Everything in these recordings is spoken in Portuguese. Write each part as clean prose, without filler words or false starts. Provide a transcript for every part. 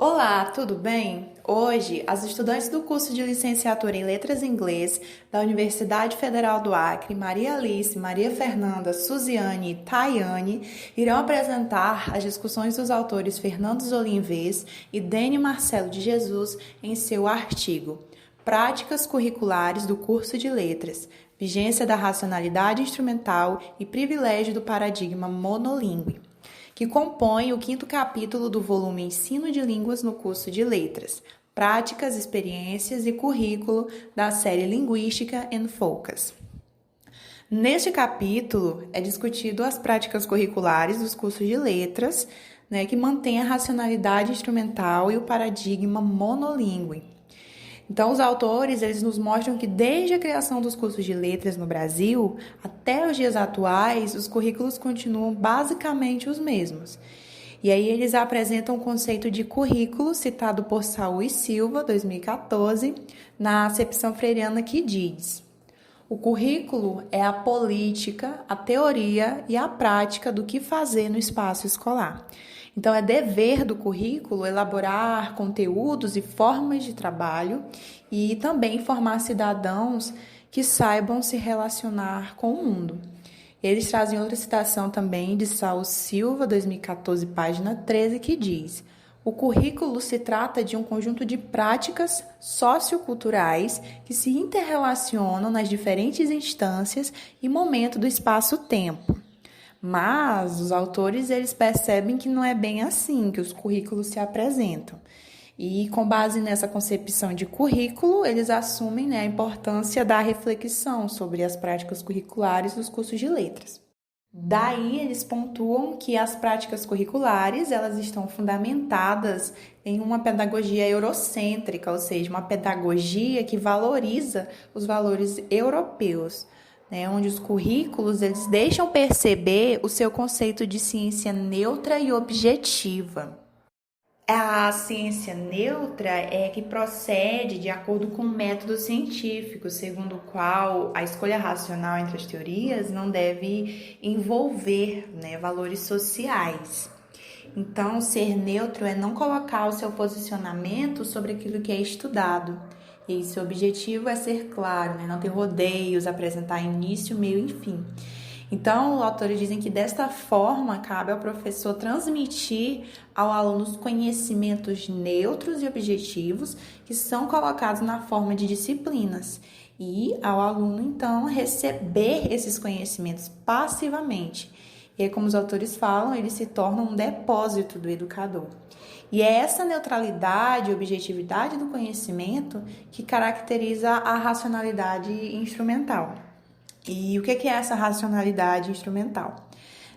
Olá, tudo bem? Hoje, as estudantes do curso de licenciatura em Letras em Inglês da Universidade Federal do Acre, Maria Alice, Maria Fernanda, Suziane e Tayane, irão apresentar as discussões dos autores Fernando Zolinvez e Dene Marcelo de Jesus em seu artigo Práticas Curriculares do Curso de Letras, Vigência da Racionalidade Instrumental e Privilégio do Paradigma Monolíngue, que compõe o quinto capítulo do volume Ensino de Línguas no Curso de Letras, Práticas, Experiências e Currículo da série Linguística and Focus. Neste capítulo é discutido as práticas curriculares dos cursos de letras, que mantém a racionalidade instrumental e o paradigma monolíngue. Então, os autores eles nos mostram que desde a criação dos cursos de letras no Brasil até os dias atuais, os currículos continuam basicamente os mesmos. E aí eles apresentam o conceito de currículo citado por Saul e Silva, 2014, na acepção freiriana que diz: o currículo é a política, a teoria e a prática do que fazer no espaço escolar. Então, é dever do currículo elaborar conteúdos e formas de trabalho e também formar cidadãos que saibam se relacionar com o mundo. Eles trazem outra citação também de Saul Silva, 2014, página 13, que diz: o currículo se trata de um conjunto de práticas socioculturais que se interrelacionam nas diferentes instâncias e momentos do espaço-tempo. Mas os autores eles percebem que não é bem assim que os currículos se apresentam. E com base nessa concepção de currículo, eles assumem a importância da reflexão sobre as práticas curriculares dos cursos de letras. Daí eles pontuam que as práticas curriculares elas estão fundamentadas em uma pedagogia eurocêntrica, ou seja, uma pedagogia que valoriza os valores europeus, onde os currículos eles deixam perceber o seu conceito de ciência neutra e objetiva. A ciência neutra é que procede de acordo com o método científico, segundo o qual a escolha racional entre as teorias não deve envolver valores sociais. Então, ser neutro é não colocar o seu posicionamento sobre aquilo que é estudado. E seu objetivo é ser claro, não ter rodeios, apresentar início, meio e fim. Então, os autores dizem que desta forma cabe ao professor transmitir ao aluno os conhecimentos neutros e objetivos que são colocados na forma de disciplinas e ao aluno, então, receber esses conhecimentos passivamente. E aí, como os autores falam, eles se tornam um depósito do educador. E é essa neutralidade e objetividade do conhecimento que caracteriza a racionalidade instrumental. E o que é essa racionalidade instrumental?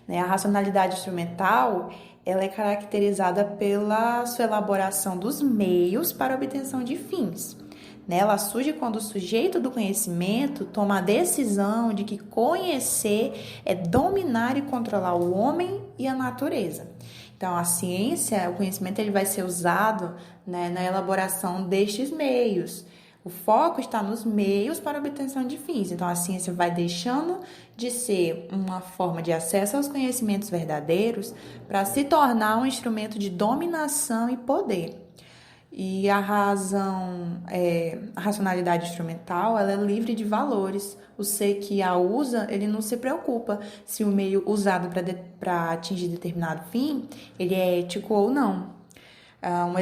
A racionalidade instrumental ela é caracterizada pela sua elaboração dos meios para a obtenção de fins. Ela surge quando o sujeito do conhecimento toma a decisão de que conhecer é dominar e controlar o homem e a natureza. Então, a ciência, o conhecimento, ele vai ser usado na elaboração destes meios. O foco está nos meios para a obtenção de fins. Então, a ciência vai deixando de ser uma forma de acesso aos conhecimentos verdadeiros para se tornar um instrumento de dominação e poder. E a racionalidade instrumental, ela é livre de valores. O ser que a usa, ele não se preocupa se o meio usado para atingir determinado fim, ele é ético ou não. Um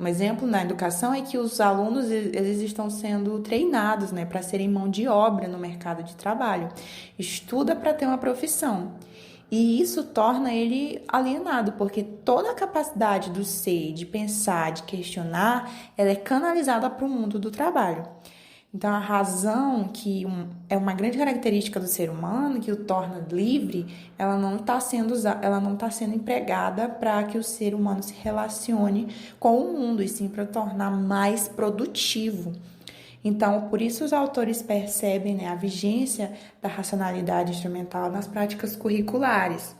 exemplo na educação é que os alunos eles estão sendo treinados para serem mão de obra no mercado de trabalho. Estuda para ter uma profissão. E isso torna ele alienado, porque toda a capacidade do ser, de pensar, de questionar, ela é canalizada para o mundo do trabalho. Então, a razão, que é uma grande característica do ser humano, que o torna livre, ela não está sendo empregada para que o ser humano se relacione com o mundo, e sim para tornar mais produtivo. Então, por isso os autores percebem a vigência da racionalidade instrumental nas práticas curriculares.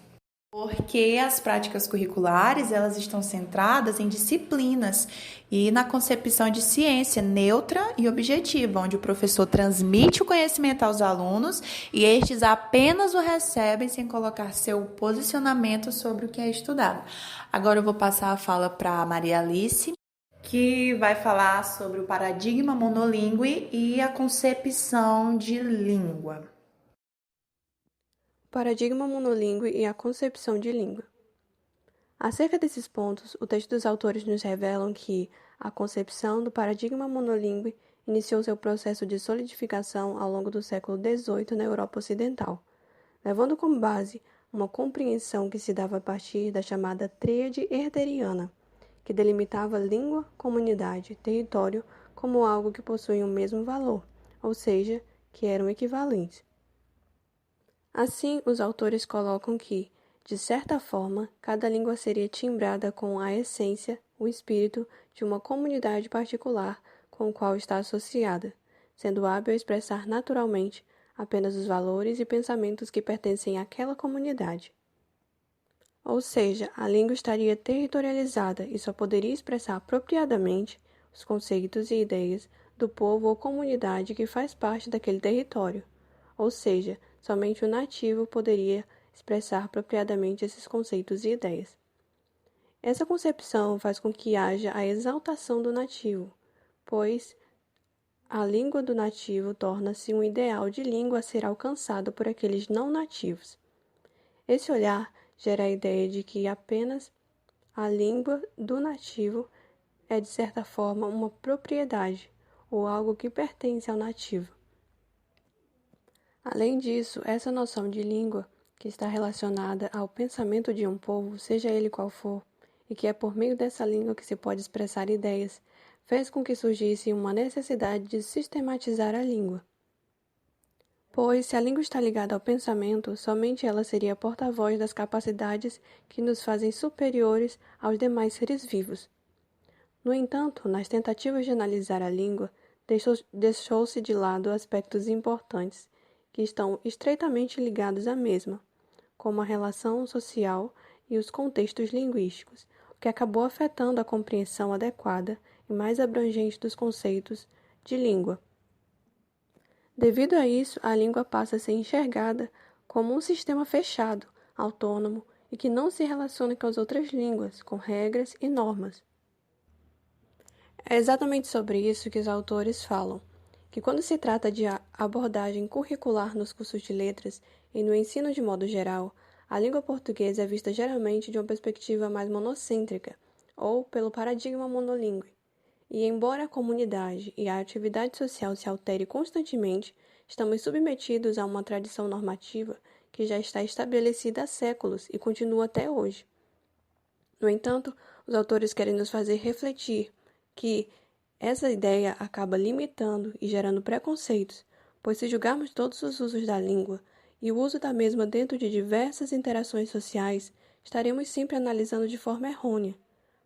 Porque as práticas curriculares, elas estão centradas em disciplinas e na concepção de ciência neutra e objetiva, onde o professor transmite o conhecimento aos alunos e estes apenas o recebem sem colocar seu posicionamento sobre o que é estudado. Agora eu vou passar a fala para a Maria Alice, que vai falar sobre o paradigma monolíngue e a concepção de língua. Paradigma monolíngue e a concepção de língua. Acerca desses pontos, o texto dos autores nos revelam que a concepção do paradigma monolíngue iniciou seu processo de solidificação ao longo do século XVIII na Europa Ocidental, levando como base uma compreensão que se dava a partir da chamada tríade herderiana, que delimitava língua, comunidade, território como algo que possuía o mesmo valor, ou seja, que eram equivalentes. Assim, os autores colocam que, de certa forma, cada língua seria timbrada com a essência, o espírito de uma comunidade particular com o qual está associada, sendo hábil a expressar naturalmente apenas os valores e pensamentos que pertencem àquela comunidade. Ou seja, a língua estaria territorializada e só poderia expressar apropriadamente os conceitos e ideias do povo ou comunidade que faz parte daquele território. Ou seja, somente o nativo poderia expressar apropriadamente esses conceitos e ideias. Essa concepção faz com que haja a exaltação do nativo, pois a língua do nativo torna-se um ideal de língua a ser alcançado por aqueles não nativos. Esse olhar gera a ideia de que apenas a língua do nativo é, de certa forma, uma propriedade ou algo que pertence ao nativo. Além disso, essa noção de língua, que está relacionada ao pensamento de um povo, seja ele qual for, e que é por meio dessa língua que se pode expressar ideias, fez com que surgisse uma necessidade de sistematizar a língua. Pois, se a língua está ligada ao pensamento, somente ela seria porta-voz das capacidades que nos fazem superiores aos demais seres vivos. No entanto, nas tentativas de analisar a língua, deixou-se de lado aspectos importantes, que estão estreitamente ligados à mesma, como a relação social e os contextos linguísticos, o que acabou afetando a compreensão adequada e mais abrangente dos conceitos de língua. Devido a isso, a língua passa a ser enxergada como um sistema fechado, autônomo e que não se relaciona com as outras línguas, com regras e normas. É exatamente sobre isso que os autores falam, que quando se trata de abordagem curricular nos cursos de letras e no ensino de modo geral, a língua portuguesa é vista geralmente de uma perspectiva mais monocêntrica, ou pelo paradigma monolíngue. E embora a comunidade e a atividade social se altere constantemente, estamos submetidos a uma tradição normativa que já está estabelecida há séculos e continua até hoje. No entanto, os autores querem nos fazer refletir que essa ideia acaba limitando e gerando preconceitos, pois se julgarmos todos os usos da língua e o uso da mesma dentro de diversas interações sociais, estaremos sempre analisando de forma errônea,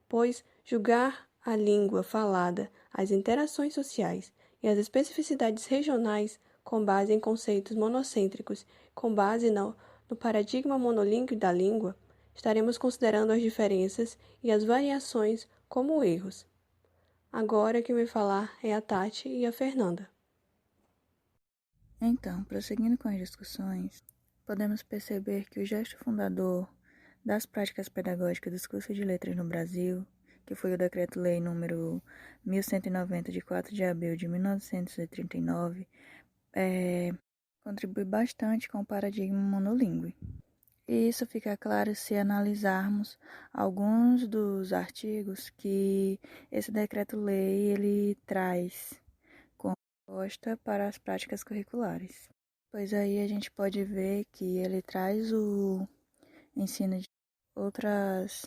pois julgar a língua falada, as interações sociais e as especificidades regionais com base em conceitos monocêntricos, com base no paradigma monolíngue da língua, estaremos considerando as diferenças e as variações como erros. Agora quem vai falar é a Tati e a Fernanda. Então, prosseguindo com as discussões, podemos perceber que o gesto fundador das práticas pedagógicas dos cursos de letras no Brasil, que foi o Decreto-Lei número 1190, de 4 de abril de 1939, contribui bastante com o paradigma monolíngue. E isso fica claro se analisarmos alguns dos artigos que esse decreto-lei ele traz como proposta para as práticas curriculares. Pois aí a gente pode ver que ele traz o ensino de outras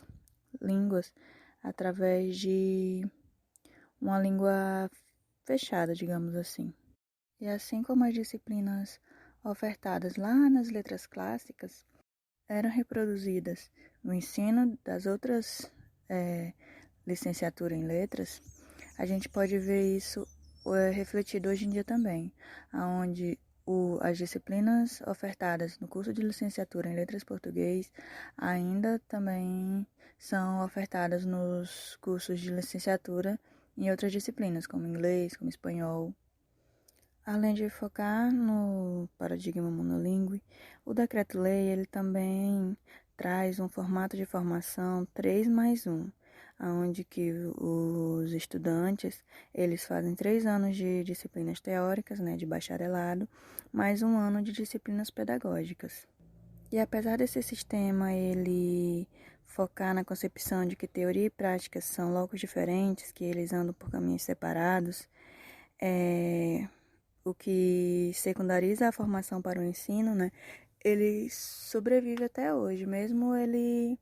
línguas através de uma língua fechada, digamos assim. E assim como as disciplinas ofertadas lá nas letras clássicas eram reproduzidas no ensino das outras licenciaturas em letras, a gente pode ver isso refletido hoje em dia também, onde as disciplinas ofertadas no curso de licenciatura em Letras Português ainda também são ofertadas nos cursos de licenciatura em outras disciplinas, como inglês, como espanhol. Além de focar no paradigma monolíngue, o decreto-lei ele também traz um formato de formação 3+1, onde que os estudantes eles fazem 3 anos de disciplinas teóricas, né, de bacharelado, mais 1 ano de disciplinas pedagógicas. E apesar desse sistema ele focar na concepção de que teoria e prática são locos diferentes, que eles andam por caminhos separados, o que secundariza a formação para o ensino, né, ele sobrevive até hoje, mesmo ele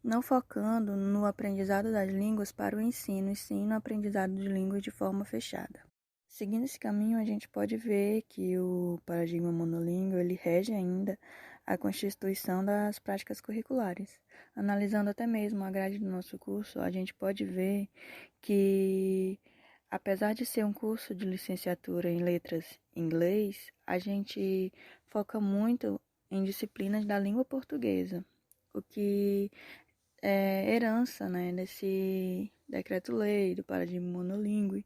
não focando no aprendizado das línguas para o ensino, e sim no aprendizado de línguas de forma fechada. Seguindo esse caminho, a gente pode ver que o paradigma monolíngue ele rege ainda a constituição das práticas curriculares. Analisando até mesmo a grade do nosso curso, a gente pode ver que, apesar de ser um curso de licenciatura em letras em inglês, a gente foca muito em disciplinas da língua portuguesa, o que é herança, né, desse decreto-lei, do paradigma monolíngue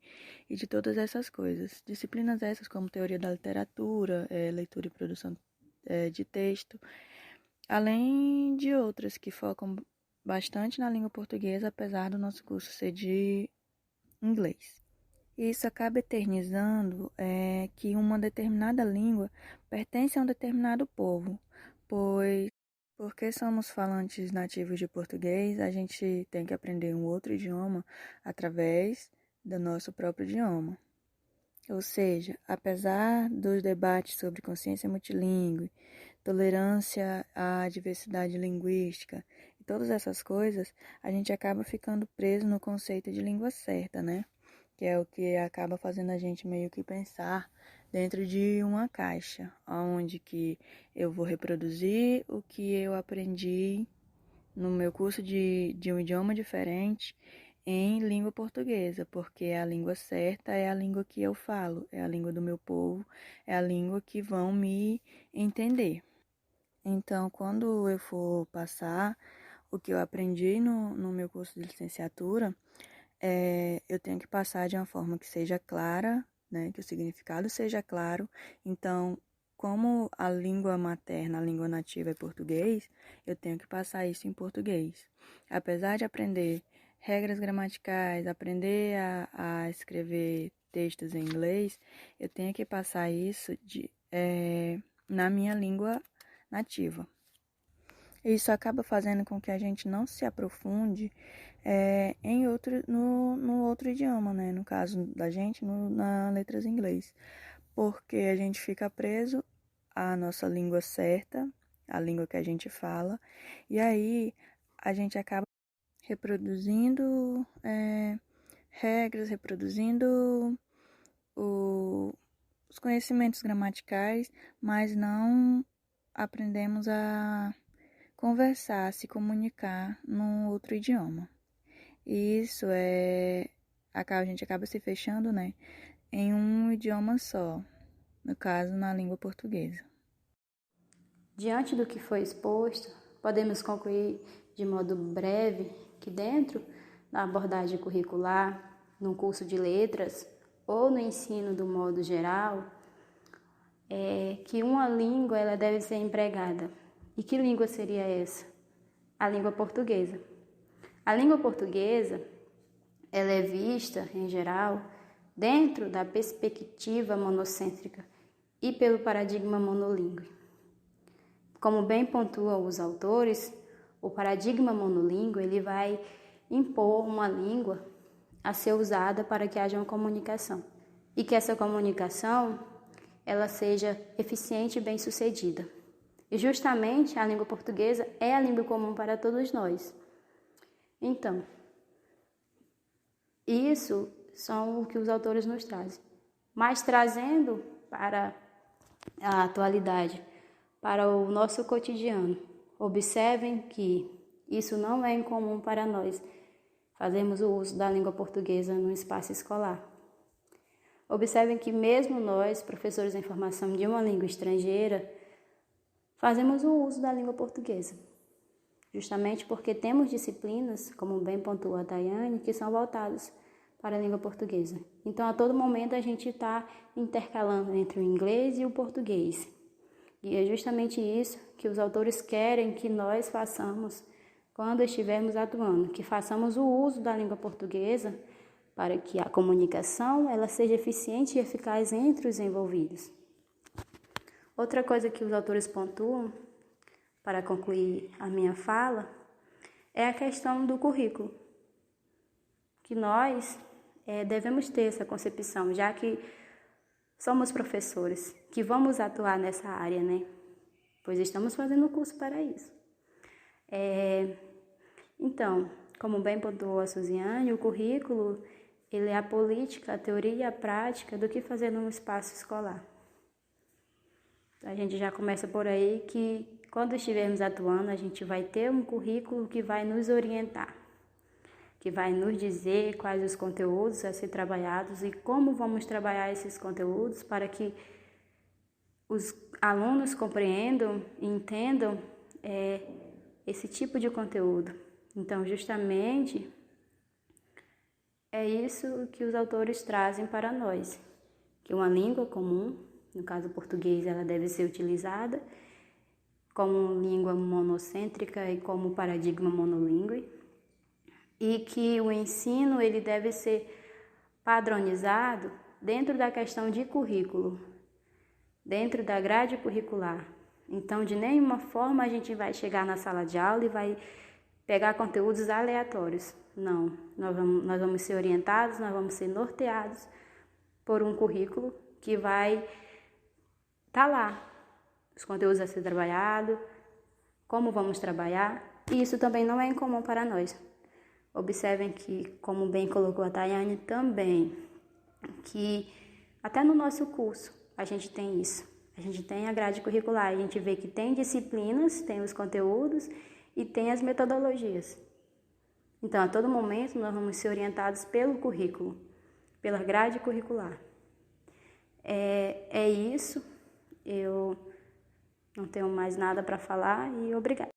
e de todas essas coisas. Disciplinas essas como teoria da literatura, leitura e produção de texto, além de outras que focam bastante na língua portuguesa, apesar do nosso curso ser de inglês. E isso acaba eternizando que uma determinada língua pertence a um determinado povo, pois porque somos falantes nativos de português, a gente tem que aprender um outro idioma através do nosso próprio idioma. Ou seja, apesar dos debates sobre consciência multilingüe, tolerância à diversidade linguística e todas essas coisas, a gente acaba ficando preso no conceito de língua certa, né? Que é o que acaba fazendo a gente meio que pensar dentro de uma caixa, onde que eu vou reproduzir o que eu aprendi no meu curso de um idioma diferente em língua portuguesa, porque a língua certa é a língua que eu falo, é a língua do meu povo, é a língua que vão me entender. Então, quando eu for passar o que eu aprendi no meu curso de licenciatura, eu tenho que passar de uma forma que seja clara, né, que o significado seja claro. Então, como a língua materna, a língua nativa é português, eu tenho que passar isso em português. Apesar de aprender regras gramaticais, aprender a escrever textos em inglês, eu tenho que passar isso na minha língua nativa. Isso acaba fazendo com que a gente não se aprofunde no outro idioma, né? No caso da gente, na letras em inglês. Porque a gente fica preso à nossa língua certa, a língua que a gente fala, e aí a gente acaba reproduzindo regras, reproduzindo os conhecimentos gramaticais, mas não aprendemos a conversar, se comunicar num outro idioma. E isso a gente acaba se fechando, né, em um idioma só, no caso, na língua portuguesa. Diante do que foi exposto, podemos concluir de modo breve que dentro da abordagem curricular, no curso de letras ou no ensino do modo geral, que uma língua ela deve ser empregada. E que língua seria essa? A língua portuguesa. A língua portuguesa, ela é vista, em geral, dentro da perspectiva monocêntrica e pelo paradigma monolíngue. Como bem pontuam os autores, o paradigma monolíngue ele vai impor uma língua a ser usada para que haja uma comunicação e que essa comunicação ela seja eficiente e bem-sucedida. E justamente a língua portuguesa é a língua comum para todos nós. Então, isso são o que os autores nos trazem. Mas trazendo para a atualidade, para o nosso cotidiano, observem que isso não é incomum para nós. Fazemos o uso da língua portuguesa no espaço escolar. Observem que mesmo nós, professores em formação de uma língua estrangeira, fazemos o uso da língua portuguesa, justamente porque temos disciplinas, como bem pontuou a Tayane, que são voltadas para a língua portuguesa. Então, a todo momento, a gente está intercalando entre o inglês e o português. E é justamente isso que os autores querem que nós façamos quando estivermos atuando, que façamos o uso da língua portuguesa para que a comunicação ela seja eficiente e eficaz entre os envolvidos. Outra coisa que os autores pontuam, para concluir a minha fala, é a questão do currículo, que nós devemos ter essa concepção, já que somos professores, que vamos atuar nessa área, né? Pois estamos fazendo o curso para isso. Então, como bem pontuou a Suziane, o currículo ele é a política, a teoria e a prática do que fazer num espaço escolar. A gente já começa por aí que quando estivermos atuando, a gente vai ter um currículo que vai nos orientar, que vai nos dizer quais os conteúdos a ser trabalhados e como vamos trabalhar esses conteúdos para que os alunos compreendam e entendam esse tipo de conteúdo. Então, justamente, é isso que os autores trazem para nós, que uma língua comum, no caso o português, ela deve ser utilizada como língua monocêntrica e como paradigma monolíngue, e que o ensino ele deve ser padronizado dentro da questão de currículo, dentro da grade curricular. Então, de nenhuma forma a gente vai chegar na sala de aula e vai pegar conteúdos aleatórios. Não, nós vamos ser orientados, nós vamos ser norteados por um currículo que vai estar lá, os conteúdos a ser trabalhado, como vamos trabalhar, e isso também não é incomum para nós. Observem que, como bem colocou a Tayane também, que até no nosso curso a gente tem isso. A gente tem a grade curricular, a gente vê que tem disciplinas, tem os conteúdos e tem as metodologias. Então, a todo momento, nós vamos ser orientados pelo currículo, pela grade curricular. É isso. Eu não tenho mais nada para falar e obrigada.